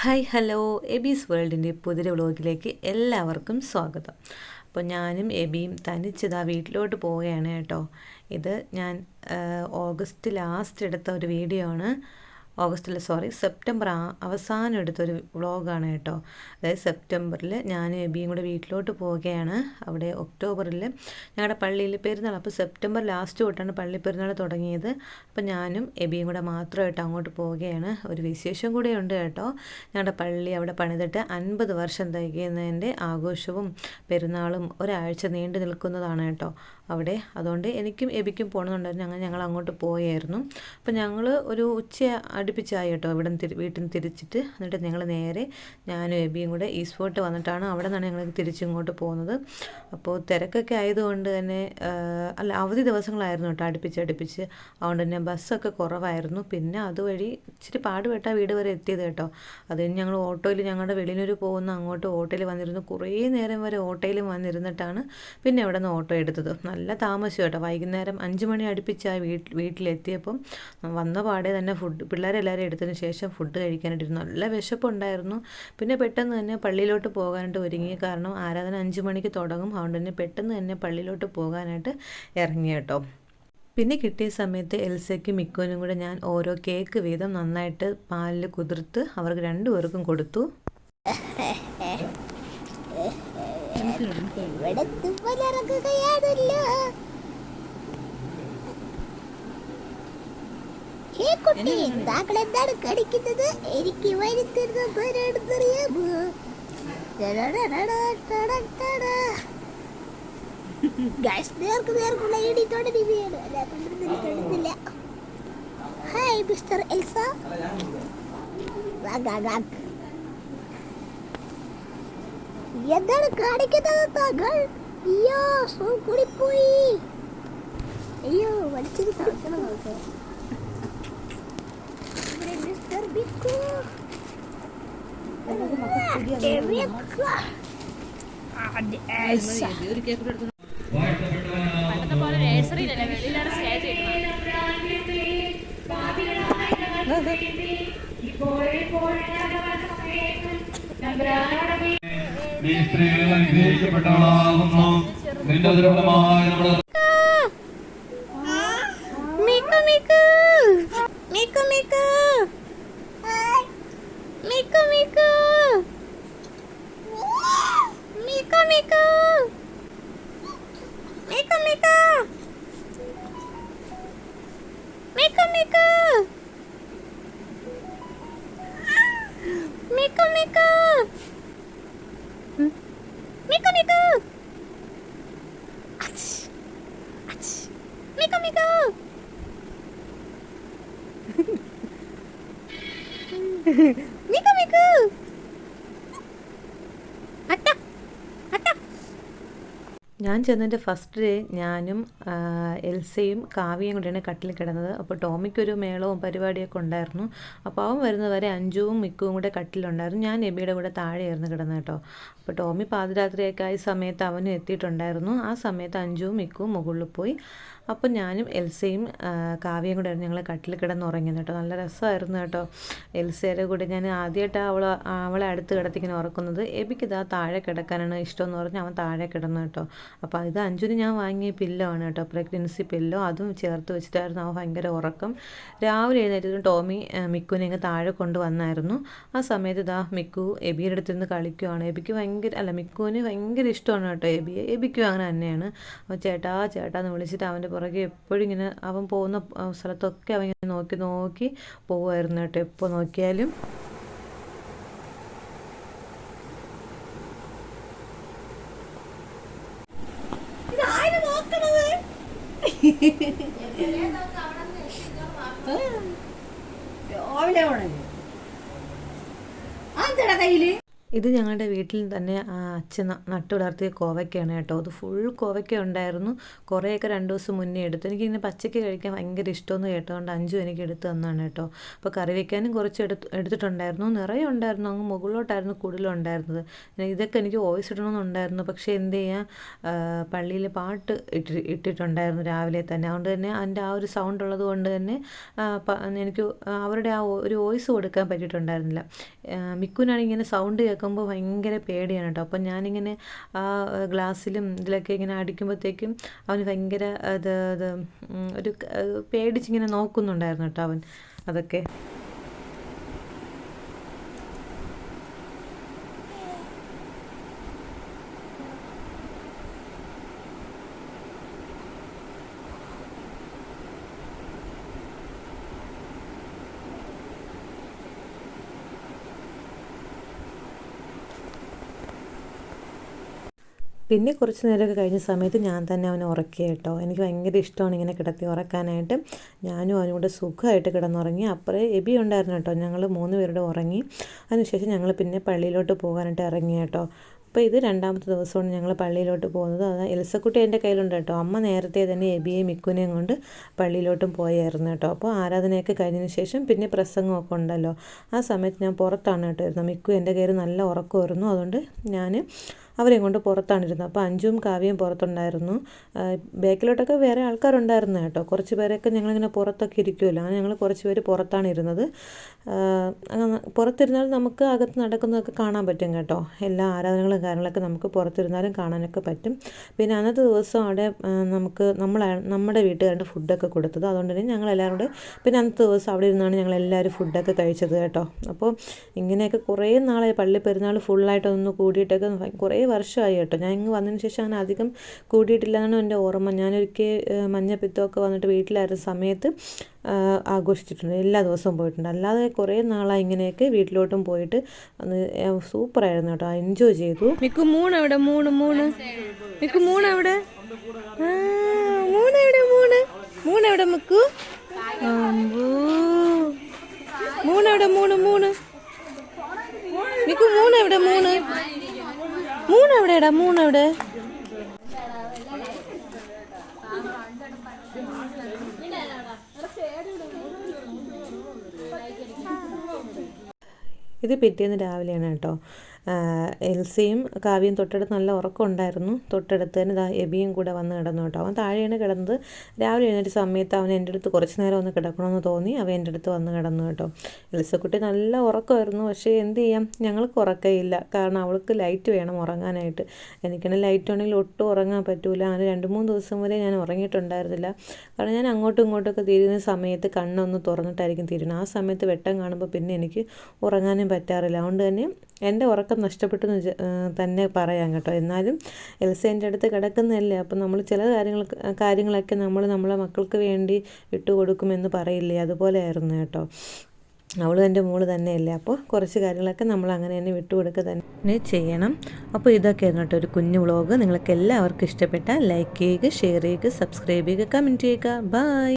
Hi hello എബീസ് വേൾഡിൻ്റെ പുതിയ വ്ളോഗിലേക്ക് എല്ലാവർക്കും സ്വാഗതം. അപ്പോൾ ഞാനും എബിയും തനിച്ചിതാ വീട്ടിലോട്ട് പോവുകയാണ് കേട്ടോ. ഇത് ഞാൻ ഓഗസ്റ്റ് ലാസ്റ്റ് എടുത്ത ഒരു വീഡിയോ ആണ്. സെപ്റ്റംബർ അവസാനം എടുത്തൊരു വ്ളോഗാണ് കേട്ടോ. അതായത് സെപ്റ്റംബറിൽ ഞാനും എബിയും കൂടെ വീട്ടിലോട്ട് പോവുകയാണ്. അവിടെ ഒക്ടോബറിൽ ഞങ്ങളുടെ പള്ളിയിൽ പെരുന്നാൾ, അപ്പോൾ സെപ്റ്റംബർ ലാസ്റ്റ് തൊട്ടാണ് പള്ളി പെരുന്നാൾ തുടങ്ങിയത്. അപ്പോൾ ഞാനും എബിയും കൂടെ മാത്രമായിട്ട് അങ്ങോട്ട് പോവുകയാണ്. ഒരു വിശേഷം കൂടെ ഉണ്ട് കേട്ടോ. ഞങ്ങളുടെ പള്ളി അവിടെ പണിതിട്ട് 50 വർഷം തികയുന്നതിൻ്റെ ആഘോഷവും പെരുന്നാളും ഒരാഴ്ച നീണ്ടു നിൽക്കുന്നതാണ് കേട്ടോ അവിടെ. അതുകൊണ്ട് എനിക്കും എബിക്കും പോകണമെന്നുണ്ടായിരുന്നു. ഞങ്ങൾ അങ്ങോട്ട് പോയായിരുന്നു. അപ്പോൾ ഞങ്ങൾ ഒരു ഉച്ച അടുപ്പിച്ചായി കേട്ടോ വീട്ടിൽ നിന്ന് തിരിച്ചിട്ട്. എന്നിട്ട് ഞങ്ങൾ നേരെ ഞാനും എബിയും കൂടെ ഈസ്റ്റ് ഫോർട്ട് വന്നിട്ടാണ് അവിടെ നിന്നാണ് ഞങ്ങൾ തിരിച്ചിങ്ങോട്ട് പോകുന്നത്. അപ്പോൾ തിരക്കൊക്കെ ആയതുകൊണ്ട് തന്നെ അവധി ദിവസങ്ങളായിരുന്നു കേട്ടോ അടുപ്പിച്ച്. അതുകൊണ്ട് തന്നെ ബസ്സൊക്കെ കുറവായിരുന്നു. പിന്നെ അതുവഴി ഇച്ചിരി പാടുപെട്ടാ വീട് വരെ എത്തിയത് കേട്ടോ. അത് കഴിഞ്ഞ് ഞങ്ങൾ ഓട്ടോയിൽ ഞങ്ങളുടെ വെളിനൂർ പോകുന്ന അങ്ങോട്ട് ഓട്ടോയിൽ വന്നിരുന്നു. കുറേ നേരം വരെ ഓട്ടോയിലും വന്നിരുന്നിട്ടാണ് പിന്നെ അവിടെ നിന്ന് ഓട്ടോ എടുത്തത്. നല്ല താമസം കേട്ടോ. വൈകുന്നേരം 5 മണി അടുപ്പിച്ചായി വീട്ടിലെത്തിയപ്പം വന്ന പാടെ തന്നെ പിള്ളേരെല്ലാവരും എടുത്തതിന് ശേഷം ഫുഡ് കഴിക്കാനായിട്ടിരുന്നു. നല്ല വിശപ്പുണ്ടായിരുന്നു. പിന്നെ പെട്ടെന്ന് തന്നെ പള്ളിയിലോട്ട് പോകാനായിട്ട് ഒരുങ്ങി. കാരണം ആരാധന 5 മണിക്ക് തുടങ്ങും. അതുകൊണ്ട് തന്നെ പെട്ടെന്ന് തന്നെ പള്ളിയിലോട്ട് പോകാനായിട്ട് ഇറങ്ങി കേട്ടോ. പിന്നെ കിട്ടിയ സമയത്ത് എൽസയ്ക്കും മിക്കുവിനും കൂടെ ഞാൻ ഓരോ കേക്ക് വീതം നന്നായിട്ട് പാലിൽ കുതിർത്ത് അവർക്ക് 2 പേർക്കും കൊടുത്തു. എന്താണ് കടിക്കുന്നത്? എനിക്ക് വരുത്തറിയാമോ? നേർക്കുള്ള ഇടി തുടരുകയാണ്. അല്ലാതൊന്നും. Hi mister Elsa. എന്താണ് കാണിക്കുന്നത് താങ്കൾ? അയ്യോ കൂടിപ്പോയി. അയ്യോ വലിച്ചത് കളിക്കണം. മിസ്റ്റർ ബിക്കു പണ്ടത്തെ പോലെ നേഴ്സറിയിലല്ല, വെളിയിലാണ് സ്റ്റേ ചെയ്യുന്നത്. നീ സ്ത്രീകൾ അനുഗ്രഹിക്കപ്പെട്ടവളാകുന്നു. നിന്റെ ദുർബലമായ നമ്മുടെ ഞാൻ ചെന്നതിൻ്റെ ഫസ്റ്റ് ഡേ ഞാനും എൽസയും കാവ്യയും കൂടെയാണ് കട്ടിൽ കിടന്നത്. അപ്പോൾ ടോമിക്കൊരു മേളവും പരിപാടിയൊക്കെ ഉണ്ടായിരുന്നു. അപ്പോൾ അവൻ വരുന്നവരെ അഞ്ജുവും മിക്കുവും കൂടെ കട്ടിലുണ്ടായിരുന്നു. ഞാൻ എബിയുടെ കൂടെ താഴെയായിരുന്നു കിടന്നത് കേട്ടോ. അപ്പോൾ ടോമി പാതിരാത്രിയൊക്കെ ആയ സമയത്ത് അവനും എത്തിയിട്ടുണ്ടായിരുന്നു. ആ സമയത്ത് അഞ്ജുവും മിക്കുവും മുകളിൽ പോയി. അപ്പോൾ ഞാനും എൽസയും കാവ്യയും കൂടെ ഞങ്ങൾ കട്ടിൽ കിടന്നുറങ്ങിയത് കേട്ടോ. നല്ല രസമായിരുന്നു കേട്ടോ. എൽസയുടെ കൂടെ ഞാൻ ആദ്യമായിട്ട് അവളെ അടുത്ത് കിടത്തിങ്ങനെ ഉറക്കുന്നത്. എബിക്ക് ഇതാ താഴെ കിടക്കാനാണ് ഇഷ്ടമെന്ന് പറഞ്ഞ് അവൻ താഴെ കിടന്നു കേട്ടോ. അപ്പോൾ ഇത് അഞ്ജുന് ഞാൻ വാങ്ങിയ പില്ലോ ആണ് കേട്ടോ, പ്രഗ്നൻസി പില്ലോ. അതും ചേർത്ത് വെച്ചിട്ടായിരുന്നു അവൻ ഭയങ്കര ഉറക്കം. രാവിലെ എഴുന്നേറ്റ് ടോമി മിക്കുവിനെ ഇങ്ങ് താഴെ കൊണ്ടുവന്നായിരുന്നു. ആ സമയത്ത് ഇതാ മിക്കു എബിയുടെ അടുത്തിരുന്ന് കളിക്കുവാണ്. മിക്കുവിന് ഭയങ്കര ഇഷ്ടമാണ് കേട്ടോ എബിയെ. എബിക്കും അങ്ങനെ തന്നെയാണ്. അവൻ ചേട്ടാ എന്ന് വിളിച്ചിട്ട് അവൻ്റെ പുറകെ എപ്പോഴും ഇങ്ങനെ അവൻ പോകുന്ന സ്ഥലത്തൊക്കെ അവൻ ഇങ്ങനെ നോക്കി പോകുമായിരുന്നു കേട്ടോ. എപ്പോൾ നോക്കിയാലും ഇത് ഞങ്ങളുടെ വീട്ടിൽ തന്നെ അച്ഛൻ നട്ടു വളർത്തിയ കോവയ്ക്കാണ് കേട്ടോ. അത് ഫുൾ കോവയ്ക്ക ഉണ്ടായിരുന്നു. കുറേയൊക്കെ 2 ദിവസം മുന്നേ എടുത്തു. എനിക്കിങ്ങനെ പച്ചയ്ക്ക് കഴിക്കാൻ ഭയങ്കര ഇഷ്ടമെന്ന് കേട്ടതുകൊണ്ട് അഞ്ചു എനിക്ക് എടുത്ത് തന്നാണ് കേട്ടോ. അപ്പോൾ കറി വയ്ക്കാനും കുറച്ച് എടുത്തിട്ടുണ്ടായിരുന്നു. നിറയെ ഉണ്ടായിരുന്നു, അങ്ങ് മുകളിലോട്ടായിരുന്നു കൂടുതലുണ്ടായിരുന്നത്. ഇതൊക്കെ എനിക്ക് വോയിസ് ഇടണമെന്നുണ്ടായിരുന്നു, പക്ഷേ എന്ത് ചെയ്യാം, പള്ളിയിൽ പാട്ട് ഇട്ടിട്ടുണ്ടായിരുന്നു രാവിലെ തന്നെ. അതുകൊണ്ട് തന്നെ അതിൻ്റെ ആ ഒരു സൗണ്ട് ഉള്ളത് കൊണ്ട് തന്നെ എനിക്ക് അവരുടെ ആ ഒരു വോയിസ് കൊടുക്കാൻ പറ്റിയിട്ടുണ്ടായിരുന്നില്ല. മിക്കുനാണെങ്കിൽ ഇങ്ങനെ സൗണ്ട് കേൾക്കുമ്പോൾ ഭയങ്കര പേടിയാണ് കേട്ടോ. അപ്പം ഞാനിങ്ങനെ ആ ഗ്ലാസ്സിലും ഇതിലൊക്കെ ഇങ്ങനെ അടിക്കുമ്പോഴത്തേക്കും അവന് ഭയങ്കര ഒരു പേടിച്ചിങ്ങനെ നോക്കുന്നുണ്ടായിരുന്നു കേട്ടോ അവൻ അതൊക്കെ. പിന്നെ കുറച്ച് നേരമൊക്കെ കഴിഞ്ഞ സമയത്ത് ഞാൻ തന്നെ അവനെ ഉറക്കി കേട്ടോ. എനിക്ക് ഭയങ്കര ഇഷ്ടമാണ് ഇങ്ങനെ കിടത്തി ഉറക്കാനായിട്ട്. ഞാനും അവനും കൂടെ സുഖമായിട്ട് കിടന്നുറങ്ങി. അപ്പുറേ എബി ഉണ്ടായിരുന്നു കേട്ടോ. ഞങ്ങൾ 3 പേരുടെ ഉറങ്ങി. അതിനുശേഷം ഞങ്ങൾ പിന്നെ പള്ളിയിലോട്ട് പോകാനായിട്ട് ഇറങ്ങി കേട്ടോ. അപ്പോൾ ഇത് 2ാമത്തെ ദിവസമാണ് ഞങ്ങൾ പള്ളിയിലോട്ട് പോകുന്നത്. അത് എൽസക്കുട്ടി എൻ്റെ കയ്യിലുണ്ട് കേട്ടോ. അമ്മ നേരത്തെ തന്നെ എബിയെയും മിക്കുനെയും കൊണ്ട് പള്ളിയിലോട്ടും പോയായിരുന്നു കേട്ടോ. അപ്പോൾ ആരാധനയൊക്കെ കഴിഞ്ഞതിന് ശേഷം പിന്നെ പ്രസംഗമൊക്കെ ഉണ്ടല്ലോ, ആ സമയത്ത് ഞാൻ പുറത്താണ് കേട്ടോ ഇരുന്നത്. മിക്കു എൻ്റെ കയ്യിൽ നല്ല ഉറക്കമായിരുന്നു. അതുകൊണ്ട് ഞാൻ അവരെയും കൊണ്ട് പുറത്താണ് ഇരുന്നത്. അപ്പോൾ അഞ്ചും കാവ്യയും പുറത്തുണ്ടായിരുന്നു. ബാക്കിലോട്ടൊക്കെ വേറെ ആൾക്കാരുണ്ടായിരുന്നു കേട്ടോ. കുറച്ച് പേരൊക്കെ ഞങ്ങളിങ്ങനെ പുറത്തൊക്കെ ഇരിക്കുമല്ലോ, അങ്ങനെ ഞങ്ങൾ കുറച്ച് പേര് പുറത്താണ് ഇരുന്നത്. പുറത്തിരുന്നാൽ നമുക്ക് അകത്ത് നടക്കുന്നതൊക്കെ കാണാൻ പറ്റും കേട്ടോ. എല്ലാ ആരാധനകളും കാര്യങ്ങളൊക്കെ നമുക്ക് പുറത്തിരുന്നാലും കാണാനൊക്കെ പറ്റും. പിന്നെ അന്നത്തെ ദിവസം അവിടെ നമുക്ക് നമ്മുടെ വീട്ടുകാരുടെ ഫുഡൊക്കെ കൊടുത്തത്. അതുകൊണ്ട് തന്നെ ഞങ്ങളെല്ലാവരും കൂടെ പിന്നെ അന്നത്തെ ദിവസം അവിടെ ഇരുന്നാണ് ഞങ്ങളെല്ലാവരും ഫുഡൊക്കെ കഴിച്ചത് കേട്ടോ. അപ്പോൾ ഇങ്ങനെയൊക്കെ കുറേ നാളായി പള്ളി പെരുന്നാൾ ഫുള്ളായിട്ടൊന്ന് കൂടിയിട്ടൊക്കെ കുറേ വർഷമായി കേട്ടോ. ഞാൻ ഇങ്ങ് വന്നതിന് ശേഷം അങ്ങനെ അധികം കൂടിയിട്ടില്ല എന്നാണ് എൻ്റെ ഓർമ്മ. ഞാനൊരിക്കൽ മഞ്ഞപ്പിത്തമൊക്കെ വന്നിട്ട് വീട്ടിലായിരുന്ന സമയത്ത് ആഘോഷിച്ചിട്ടുണ്ട്, എല്ലാ ദിവസവും പോയിട്ടുണ്ട്. അല്ലാതെ കുറേ നാളായി ഇങ്ങനെയൊക്കെ വീട്ടിലോട്ടും പോയിട്ട് സൂപ്പറായിരുന്നു കേട്ടോ, എൻജോയ് ചെയ്തു. മിക്കു മൂന്നെവിടെ? മിക്കു മൂന്നെവിടെ? മൂന്നെവിടെ മിക്കു? മൂന്നെവിടെ? മിക്കു മൂന്നെവിടെ? മൂന്നെവിടെടാ? മൂന്നെവിടെ? ഇത് പിറ്റേന്ന് രാവിലെയാണ് കേട്ടോ. എൽസയും കാവ്യയും തൊട്ടടുത്ത് നല്ല ഉറക്കം ഉണ്ടായിരുന്നു. തൊട്ടടുത്ത് തന്നെ എബിയും കൂടെ വന്ന് കിടന്നു കേട്ടോ. അവൻ താഴെയാണ് കിടന്നത്. രാവിലെ എഴുന്നേറ്റ സമയത്ത് അവൻ എൻ്റെ അടുത്ത് കുറച്ച് നേരം ഒന്ന് കിടക്കണമെന്ന് തോന്നി. അവൻ എൻ്റെ അടുത്ത് വന്ന് കിടന്നു കേട്ടോ. എൽസക്കുട്ടി നല്ല ഉറക്കമായിരുന്നു. പക്ഷേ എന്ത് ചെയ്യാം, ഞങ്ങൾക്ക് ഉറക്കമില്ല. കാരണം അവൾക്ക് ലൈറ്റ് വേണം ഉറങ്ങാനായിട്ട്. എനിക്കാണെങ്കിൽ ലൈറ്റ് ഉണ്ടെങ്കിൽ ഒട്ടും ഉറങ്ങാൻ പറ്റൂല. അങ്ങനെ 2-3 ദിവസം വരെ ഞാൻ ഉറങ്ങിയിട്ടുണ്ടായിരുന്നില്ല. കാരണം ഞാൻ അങ്ങോട്ടും ഇങ്ങോട്ടൊക്കെ തിരിയുന്ന സമയത്ത് കണ്ണൊന്ന് തുറന്നിട്ടായിരിക്കും തിരിയുന്നത്. ആ സമയത്ത് വെട്ടം കാണുമ്പോൾ പിന്നെ എനിക്ക് ഉറങ്ങാനും പറ്റാറില്ല. അതുകൊണ്ട് തന്നെ എൻ്റെ ഉറക്കം നഷ്ടപ്പെട്ടെന്ന് തന്നെ പറയാം കേട്ടോ. എന്നാലും എൽസ എൻ്റെ അടുത്ത് കിടക്കുന്നതല്ലേ, അപ്പം നമ്മൾ ചില കാര്യങ്ങളൊക്കെ നമ്മളെ മക്കൾക്ക് വേണ്ടി വിട്ടുകൊടുക്കുമെന്ന് പറയില്ലേ, അതുപോലെ ആയിരുന്നു കേട്ടോ. അവളും എൻ്റെ മോള് തന്നെയല്ലേ, അപ്പോൾ കുറച്ച് കാര്യങ്ങളൊക്കെ നമ്മൾ അങ്ങനെ തന്നെ വിട്ടുകൊടുക്കുക തന്നെ ചെയ്യണം. അപ്പോൾ ഇതൊക്കെയായിരുന്നു കേട്ടോ ഒരു കുഞ്ഞു വ്ളോഗ്. നിങ്ങൾക്ക് എല്ലാവർക്കും ഇഷ്ടപ്പെട്ടാൽ ലൈക്ക് ചെയ്യുക, ഷെയർ ചെയ്യുക, സബ്സ്ക്രൈബ് ചെയ്യുക, കമൻറ്റ് ചെയ്യുക. ബൈ.